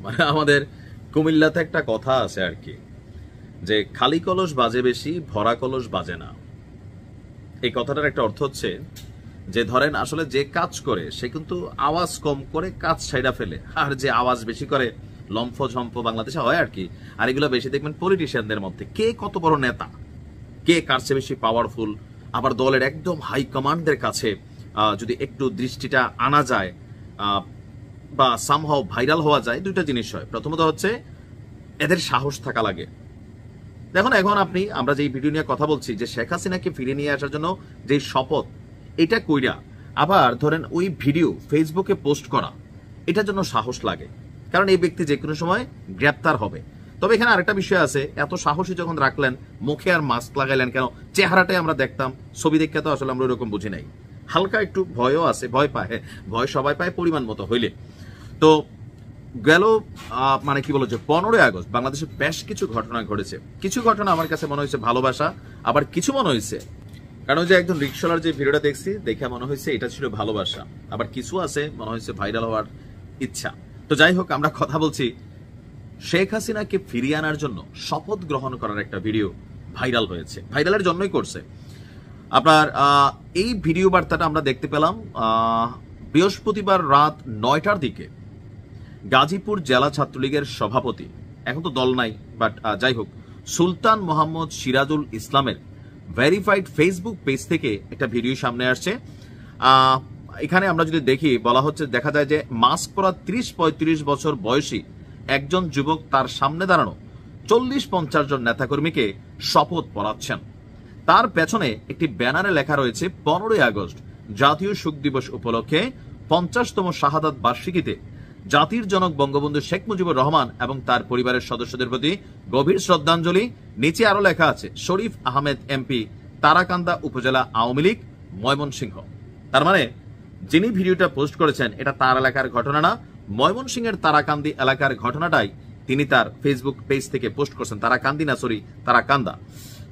মানে আমাদের কুমিল্লাতে একটা কথা আছে আর কি, যে খালি কলস বাজে বেশি, ভরা কলস বাজে না। এই কথাটার একটা অর্থ হচ্ছে যে ধরেন আসলে যে কাজ করে সে কিন্তু আওয়াজ কম করে কাজ ছাইড়া ফেলে, আর যে আওয়াজ বেশি করে লম্ফ ঝম্প বাংলাদেশে হয় আর কি। আর এগুলো বেশি দেখবেন পলিটিশিয়ানদের মধ্যে, কে কত বড় নেতা, কে কার চেয়ে বেশি পাওয়ারফুল। আবার দলের একদম হাই কমান্ডের কাছে যদি একটু দৃষ্টিটা আনা যায় বা সামহাও ভাইরাল হওয়া যায়, দুইটা জিনিস হয়। প্রথমত হচ্ছে এদের সাহস থাকা লাগে। দেখুন এখন আমরা যে ভিডিও নিয়ে কথা বলছি, যে শেখ হাসিনাকে ফিরে নিয়ে আসার জন্য যে শপথ, এটা কইরা আবার ধরেন ওই ভিডিও ফেসবুকে পোস্ট করা, এটার জন্য সাহস লাগে, কারণ এই ব্যক্তি যে কোনো সময় গ্রেপ্তার হবে। তবে এখানে আরেকটা বিষয় আছে, এত সাহসী যখন রাখলেন, মুখে আর মাস্ক লাগাইলেন কেন? চেহারাটাই আমরা দেখতাম, ছবি দেখে তো আসলে আমরা ওরকম বুঝি নাই। হালকা একটু ভয়ও আছে, ভয় পায়, ভয় সবাই পায় পরিমাণ মতো হইলে। তো গেল মানে কি বলছে 15ই আগস্ট বাংলাদেশে বেশ কিছু ঘটনা ঘটেছে। কিছু ঘটনা আমার কাছে মনে হয়েছে ভালোবাসা, আবার কিছু মনে হয়েছে, কারণ যে একজন রিক্সাওয়ালার যে ভিডিওটা দেখছি দেখে মনে হয়েছে এটা ছিল ভালোবাসা, আবার কিছু আছে মনে হয়েছে ভাইরাল হওয়ার ইচ্ছা। তো যাই হোক, আমরা কথা বলছি শেখ হাসিনাকে ফিরিয়ে আনার জন্য শপথ গ্রহণ করার একটা ভিডিও ভাইরাল হয়েছে। ভাইরালের জন্যই করছে আপনার এই ভিডিও বার্তাটা আমরা দেখতে পেলাম বৃহস্পতিবার রাত 9টার দিকে। গাজীপুর জেলা ছাত্রলীগের সভাপতি, এখন তো দল নাই, বাট যাই হোক, সুলতান মোহাম্মদ সিরাজুল ইসলামের ভেরিফাইড ফেসবুক পেজ থেকে একটা ভিডিও সামনে আসছে। এখানে আমরা যদি দেখি, বলা হচ্ছে, দেখা যায় যে মাস্ক পরা 30-35 বছর বয়সী একজন যুবক তার সামনে দাঁড়ানো 40-50 জন নেতাকর্মীকে শপথ পড়াচ্ছেন। তার পেছনে একটি ব্যানারে লেখা রয়েছে 15ই আগস্ট জাতীয় শোক দিবস উপলক্ষে 50তম শাহাদাত বার্ষিকীতে জাতির জনক বঙ্গবন্ধু শেখ মুজিবুর রহমান এবং তার পরিবারের সদস্যদের প্রতি গভীর শ্রদ্ধাঞ্জলি। নিচে আরো লেখা আছে শরীফ আহমেদ এমপি, তারাকান্দা উপজেলা আওয়ামী লীগ, ময়মনসিংহ। তার মানে যিনি ভিডিওটা পোস্ট করেছেন এটা তার এলাকার ঘটনা না, ময়মনসিংহের তারাকান্দি এলাকার ঘটনাটাই তিনি তার ফেসবুক পেজ থেকে পোস্ট করছেন। তারাকান্দা।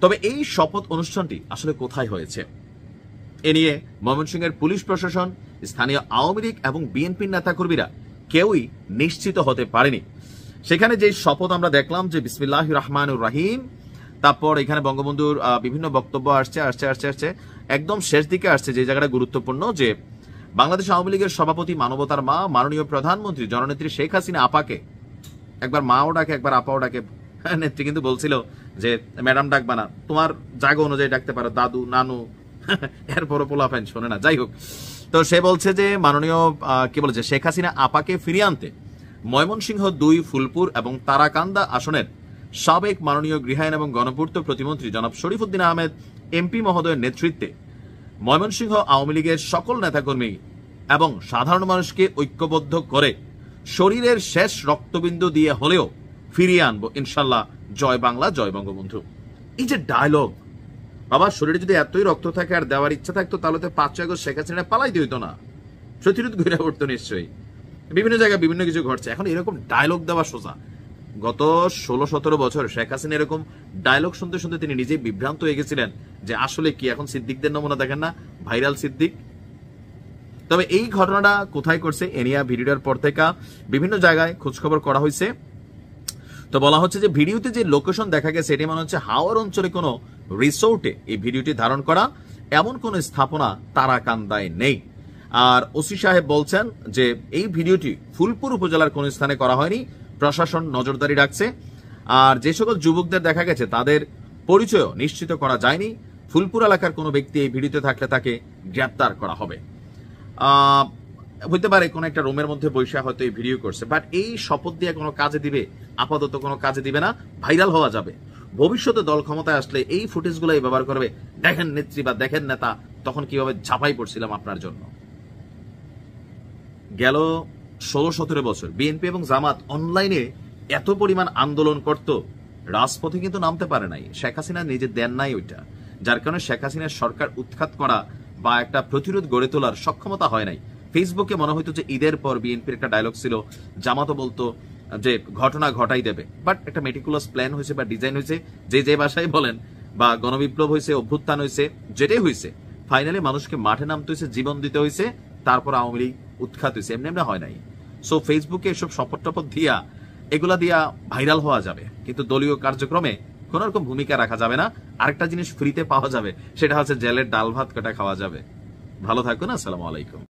তবে এই শপথ অনুষ্ঠানটি আসলে কোথায় হয়েছে এ নিয়ে ময়মনসিংহের পুলিশ প্রশাসন, স্থানীয় আওয়ামী লীগ এবং বিএনপির নেতাকর্মীরা কেউই নিশ্চিত হতে পারেনি। সেখানে যে শপথ আমরা দেখলাম যে বিসমিল্লাহির রহমানির রহিম, তারপর এখানে বঙ্গবন্ধুর বিভিন্ন বক্তব্য আসছে একদম শেষ দিকে আসছে যে জায়গাটা গুরুত্বপূর্ণ, যে বাংলাদেশ আওয়ামী লীগের সভাপতি, মানবতার মা, মাননীয় প্রধানমন্ত্রী জননেত্রী শেখ হাসিনা আপাকে, একবার মাও ডাকে একবার আপাও ডাকে। নেত্রী কিন্তু বলছিল যে ম্যাডাম ডাকবা না, তোমার জায়গা অনুযায়ী ডাকতে পারো, দাদু, নানু, এরপরও পোলাপেন শোনে না। যাই হোক, তো সে বলছে যে মাননীয় কি বলেছে, শেখ হাসিনা আপাকে ফিরিয়ে আনতে ময়মনসিংহ 2, ফুলপুর এবং তারাকান্দা আসনের সাবেক মাননীয় গৃহায়ন এবং গণপূর্ত প্রতিমন্ত্রী জনাব শরীফুদ্দিন আহমেদ এমপি মহোদয়ের নেতৃত্বে ময়মনসিংহ আওয়ামী লীগের সকল নেতাকর্মী এবং সাধারণ মানুষকে ঐক্যবদ্ধ করে শরীরের শেষ রক্তবিন্দু দিয়ে হলেও ফিরিয়ে আনবো ইনশাল্লাহ। জয় বাংলা, জয় বঙ্গবন্ধু। এই যে ডায়লগ, বাবা শরীরে যদি এতই রক্ত থাকে আর দেওয়ার ইচ্ছা থাকতো তাহলে তো 5 আগস্ট শেখ হাসিনা পালাইতে হইতো না, প্রতিরোধ ঘুরে উঠতো নিশ্চয়ই। বিভিন্ন জায়গায় বিভিন্ন কিছু ঘটছে, এখন এরকম ডায়লগ দেওয়া সোজা। গত 16-17 বছর শেখ হাসিনা এরকম ডায়লগ শুনতে শুনতে তিনি নিজেই বিভ্রান্ত হয়ে গেছিলেন যে আসলে কি। এখন সিদ্দিকদের নমুনা দেখেন না, ভাইরাল সিদ্দিক। তবে এই ঘটনাটা কোথায় করছে এনিয়া ভিডিওর পর থেকে বিভিন্ন জায়গায় খোঁজখবর করা হয়েছে। তো বলা হচ্ছে যে ভিডিওতে যে লোকেশন দেখা গেছে এটি মনে হচ্ছে হাওর অঞ্চলে কোনো রিসোর্টে এই ভিডিওটি ধারণ করা, এমন কোন স্থাপনা তারাকান্দায় নেই। আর ওসি সাহেব বলছেন যে এই ভিডিওটি ফুলপুর উপজেলার কোন স্থানে করা হয়নি, প্রশাসন নজরদারি রাখছে। আর যে সকল যুবকদের দেখা গেছে তাদের পরিচয় নিশ্চিত করা যায়নি। ফুলপুর এলাকার কোনো ব্যক্তি এই ভিডিওতে থাকলে তাকে গ্রেপ্তার করা হবে। হইতে পারে কোন একটা রুমের মধ্যে বসে হয়তো এই ভিডিও করছে, বাট এই শপথ দিয়ে কোনো কাজে দিবে? আপাতত কোনো কাজে দিবে না, ভাইরাল হওয়া যাবে। ভবিষ্যতে দল ক্ষমতায় আসলে এই ফুটেজগুলো ব্যবহার করবে, দেখেন নেত্রী বা দেখেন নেতা তখন কিভাবে ঝাঁপাই পড়ছিলাম আপনার জন্য। গেল 16-17 বছর বিএনপি এবং জামাত অনলাইনে এত পরিমাণ আন্দোলন করত, রাজপথে কিন্তু নামতে পারে নাই। শেখ হাসিনা নিজে দেন নাই ওইটা, যার কারণে শেখ হাসিনার সরকার উৎখাত করা বা একটা প্রতিরোধ গড়ে তোলার সক্ষমতা হয় নাই। ফেসবুকে মনে হইতো যে ঈদের পর বিএনপির একটা ডায়লগ ছিল, জামাতও বলতো যে ঘটনা ঘটাই দেবে, বাট একটা মেটিকুলাস প্ল্যান হয়েছে বা ডিজাইন হয়েছে, যে ভাষায় বলেন, বা গণবিপ্লব হয়েছে, অভ্যুত্থান হয়েছে, যেটাই হয়েছে, ফাইনালি মানুষকে মাঠে নামতে হয়েছে, জীবন দিতে হয়েছে, তারপর আওয়ামী লীগ উৎখাত হয়েছে, এমনি এমনি হয় নাই। সো ফেসবুকে এসব শপথ টপথ দিয়া এগুলা দিয়া ভাইরাল হওয়া যাবে, কিন্তু দলীয় কার্যক্রমে কোন রকম ভূমিকা রাখা যাবে না। আরেকটা জিনিস ফ্রিতে পাওয়া যাবে, সেটা হচ্ছে জেলের ডাল ভাত কটা খাওয়া যাবে। ভালো থাকুন, আসসালামু আলাইকুম।